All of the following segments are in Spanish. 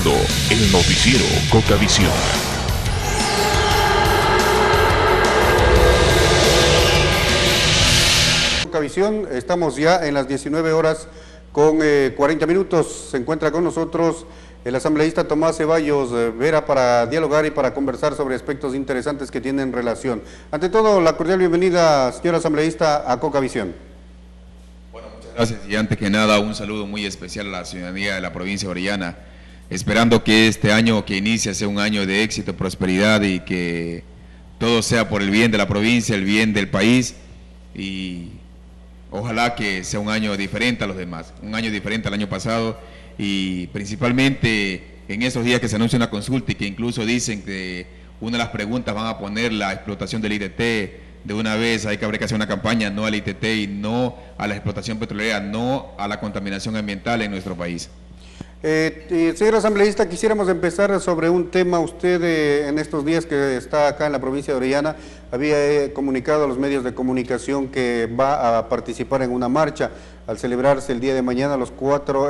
escuchando el noticiero Cocavisión. Cocavisión, estamos ya en las 19 horas con 40 minutos. Se encuentra con nosotros el asambleísta Tomás Ceballos Vera para dialogar y para conversar sobre aspectos interesantes que tienen relación. Ante todo, la cordial bienvenida, señor asambleísta, a Cocavisión. Bueno, muchas gracias y antes que nada un saludo muy especial a la ciudadanía de la provincia de Orellana, esperando que este año que inicia sea un año de éxito, prosperidad y que todo sea por el bien de la provincia, el bien del país y ojalá que sea un año diferente a los demás, un año diferente al año pasado y principalmente en esos días que se anuncia una consulta y que incluso dicen que una de las preguntas van a poner la explotación del ITT. De una vez hay que haber que hacer una campaña no al ITT y no a la explotación petrolera, no a la contaminación ambiental en nuestro país. Señor asambleísta, quisiéramos empezar sobre un tema. Usted en estos días que está acá en la provincia de Orellana había comunicado a los medios de comunicación que va a participar en una marcha al celebrarse el día de mañana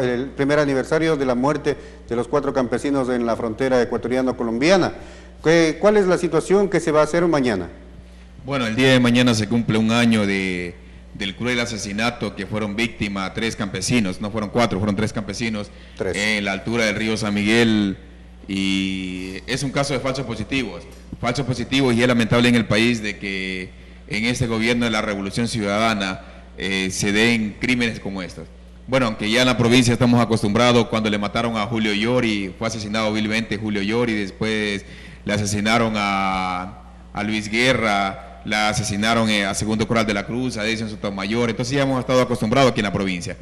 el primer aniversario de la muerte de los 4 campesinos en la frontera ecuatoriano-colombiana. ¿Cuál es la situación que se va a hacer mañana? Bueno, el día de mañana se cumple un año del cruel asesinato que fueron víctimas 3 campesinos, no fueron 4, fueron 3 campesinos en la altura del río San Miguel y es un caso de falsos positivos y es lamentable en el país de que en este gobierno de la Revolución Ciudadana se den crímenes como estos. Bueno, aunque ya en la provincia estamos acostumbrados, cuando le mataron a Julio Yori, fue asesinado vilmente Julio Yori, después le asesinaron a Luis Guerra, la asesinaron a Segundo Coral de la Cruz, a Edison Sotomayor. Entonces ya hemos estado acostumbrados aquí en la provincia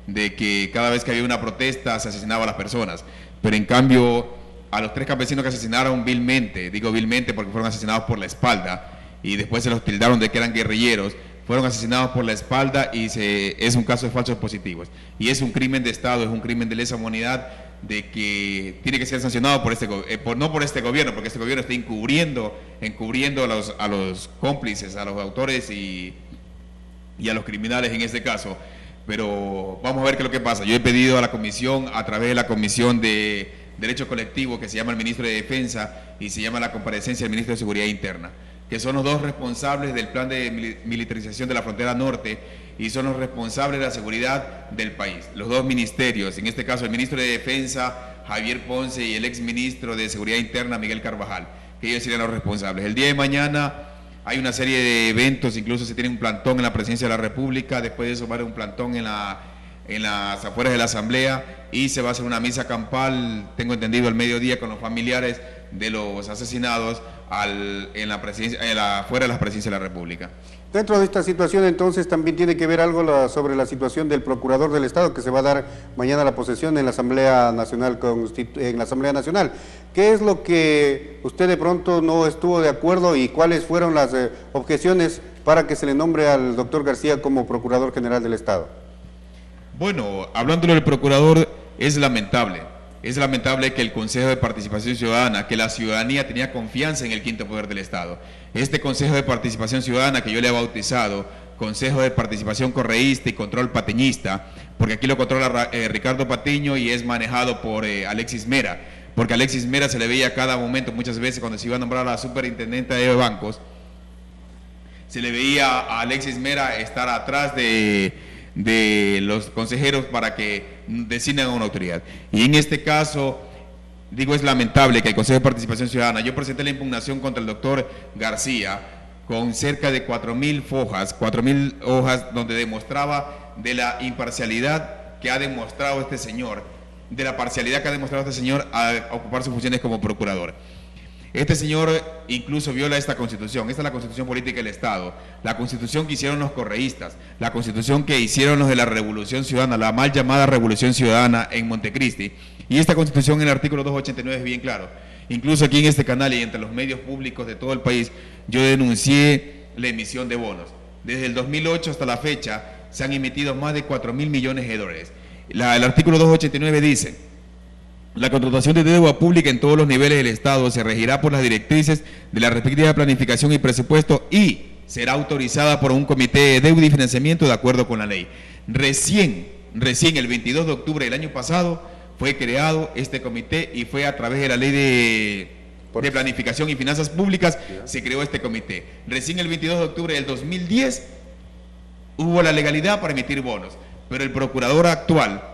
de que cada vez que había una protesta se asesinaba a las personas, pero en cambio a los 3 campesinos que asesinaron vilmente, digo vilmente porque fueron asesinados por la espalda y después se los tildaron de que eran guerrilleros, fueron asesinados por la espalda y es un caso de falsos positivos y es un crimen de Estado, es un crimen de lesa humanidad de que tiene que ser sancionado por no por este gobierno, porque este gobierno está encubriendo a los cómplices, a los autores y a los criminales en este caso. Pero vamos a ver qué es lo que pasa. Yo he pedido a la comisión, a través de la comisión de Derecho Colectivo, que se llama el ministro de Defensa y se llama la comparecencia del ministro de Seguridad Interna, que son los 2 responsables del plan de militarización de la frontera norte y son los responsables de la seguridad del país. Los 2 ministerios, en este caso el ministro de Defensa, Javier Ponce, y el exministro de Seguridad Interna, Miguel Carvajal, que ellos serían los responsables. El día de mañana hay una serie de eventos, incluso se tiene un plantón en la presidencia de la República, después de eso va a haber un plantón en las afueras de la Asamblea y se va a hacer una misa campal, tengo entendido, al mediodía con los familiares de los asesinados fuera de la presidencia de la República. Dentro de esta situación, entonces, también tiene que ver algo sobre la situación del procurador del Estado, que se va a dar mañana la posesión en la Asamblea Nacional. ¿Qué es lo que usted de pronto no estuvo de acuerdo y cuáles fueron las objeciones para que se le nombre al doctor García como Procurador General del Estado? Bueno, hablándolo del procurador, es lamentable que el Consejo de Participación Ciudadana, que la ciudadanía tenía confianza en el quinto poder del Estado, este Consejo de Participación Ciudadana que yo le he bautizado Consejo de Participación Correísta y Control Patiñista, porque aquí lo controla Ricardo Patiño y es manejado por Alexis Mera, porque Alexis Mera se le veía a cada momento, muchas veces cuando se iba a nombrar a la superintendente de bancos, se le veía a Alexis Mera estar atrás de los consejeros para que designen a una autoridad. Y en este caso, digo, es lamentable que el Consejo de Participación Ciudadana, yo presenté la impugnación contra el doctor García con cerca de 4.000 hojas donde demostraba de la imparcialidad que ha demostrado este señor, de la parcialidad que ha demostrado este señor a ocupar sus funciones como procurador. Este señor incluso viola esta constitución, esta es la constitución política del Estado, la constitución que hicieron los correístas, la constitución que hicieron los de la Revolución Ciudadana, la mal llamada Revolución Ciudadana en Montecristi, y esta constitución en el artículo 289 es bien claro. Incluso aquí en este canal y entre los medios públicos de todo el país, yo denuncié la emisión de bonos. Desde el 2008 hasta la fecha se han emitido más de 4.000 millones de dólares. El artículo 289 dice: la contratación de deuda pública en todos los niveles del Estado se regirá por las directrices de la respectiva planificación y presupuesto y será autorizada por un comité de deuda y financiamiento de acuerdo con la ley. Recién el 22 de octubre del año pasado fue creado este comité y fue a través de la ley de planificación y finanzas públicas, se creó este comité. Recién el 22 de octubre del 2010 hubo la legalidad para emitir bonos, pero el procurador actual,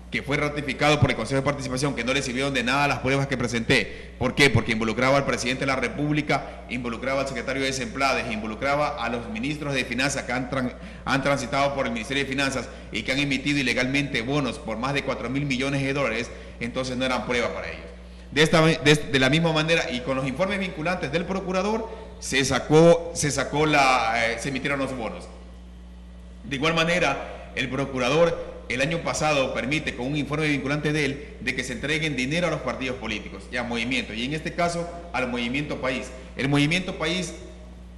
que fue ratificado por el Consejo de Participación, que no le sirvieron de nada las pruebas que presenté. ¿Por qué? Porque involucraba al presidente de la República, involucraba al secretario de Desempleados, involucraba a los ministros de Finanzas que han transitado por el Ministerio de Finanzas y que han emitido ilegalmente bonos por más de 4.000 millones de dólares, entonces no eran prueba para ellos. De la misma manera, y con los informes vinculantes del procurador, se emitieron los bonos. De igual manera, el procurador el año pasado permite, con un informe vinculante de él, de que se entreguen dinero a los partidos políticos y a movimientos, y en este caso al Movimiento País. El Movimiento País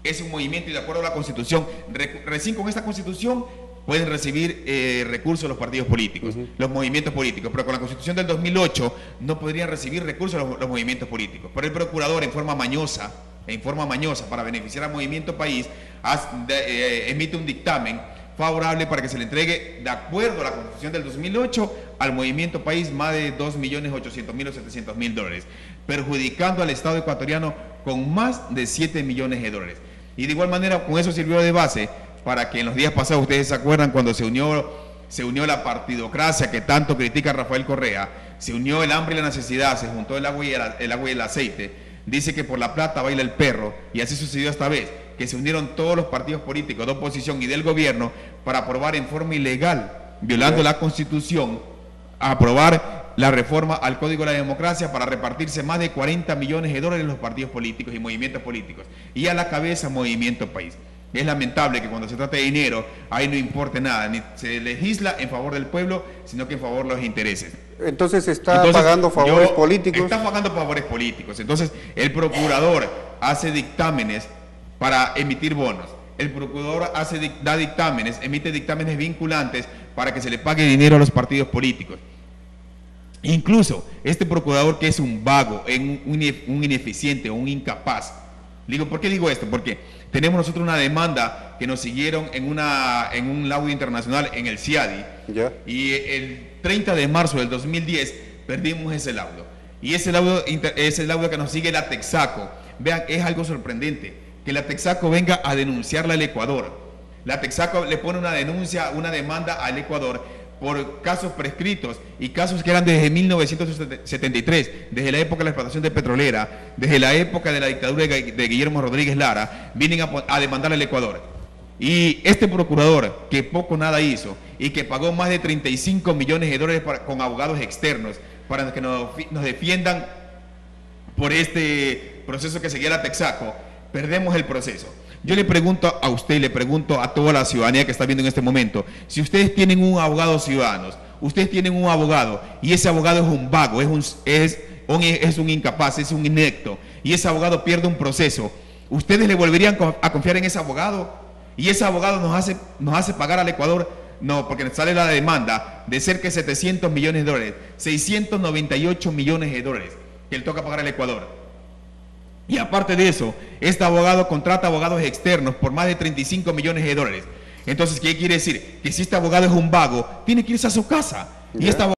es un movimiento y de acuerdo a la Constitución, recién con esta Constitución pueden recibir recursos los partidos políticos, los movimientos políticos, pero con la Constitución del 2008 no podrían recibir recursos los movimientos políticos. Pero el procurador, en forma mañosa, para beneficiar al Movimiento País, emite un dictamen favorable para que se le entregue, de acuerdo a la Constitución del 2008, al Movimiento País más de 2.800.000 o 700.000 dólares, perjudicando al Estado ecuatoriano con más de 7 millones de dólares. Y de igual manera, con eso sirvió de base para que en los días pasados, ustedes se acuerdan cuando se unió la partidocracia que tanto critica Rafael Correa, se unió el hambre y la necesidad, se juntó el agua y el aceite. Dice que por la plata baila el perro, y así sucedió esta vez, que se unieron todos los partidos políticos de oposición y del gobierno para aprobar en forma ilegal, violando la Constitución, a aprobar la reforma al Código de la Democracia para repartirse más de 40 millones de dólares en los partidos políticos y movimientos políticos, y a la cabeza Movimiento País. Es lamentable que cuando se trata de dinero, ahí no importe nada, ni se legisla en favor del pueblo, sino que en favor de los intereses. Entonces está pagando favores políticos. Está pagando favores políticos. Entonces el procurador hace dictámenes para emitir bonos. El procurador da dictámenes, emite dictámenes vinculantes para que se le pague dinero a los partidos políticos. Incluso este procurador, que es un vago, un ineficiente, un incapaz. ¿Por qué digo esto? Porque tenemos nosotros una demanda que nos siguieron en un laudo internacional en el CIADI, y el 30 de marzo del 2010 perdimos ese laudo. Y ese laudo que nos sigue la Texaco. Vean, es algo sorprendente que la Texaco venga a denunciarla al Ecuador. La Texaco le pone una demanda al Ecuador por casos prescritos y casos que eran desde 1973, desde la época de la explotación de petrolera, desde la época de la dictadura de Guillermo Rodríguez Lara, vienen a demandar al Ecuador. Y este procurador, que poco nada hizo y que pagó más de 35 millones de dólares con abogados externos para que nos defiendan por este proceso que seguía la Texaco, perdemos el proceso. Yo le pregunto a usted y le pregunto a toda la ciudadanía que está viendo en este momento, si ustedes tienen un abogado ciudadanos, ustedes tienen un abogado y ese abogado es un vago, es un incapaz, es un inepto, y ese abogado pierde un proceso, ¿ustedes le volverían a confiar en ese abogado? Y ese abogado nos hace pagar al Ecuador, no, porque nos sale la demanda de cerca de 700 millones de dólares, 698 millones de dólares que le toca pagar al Ecuador. Y aparte de eso, este abogado contrata abogados externos por más de 35 millones de dólares. Entonces, ¿qué quiere decir? Que si este abogado es un vago, tiene que irse a su casa. Y este abogado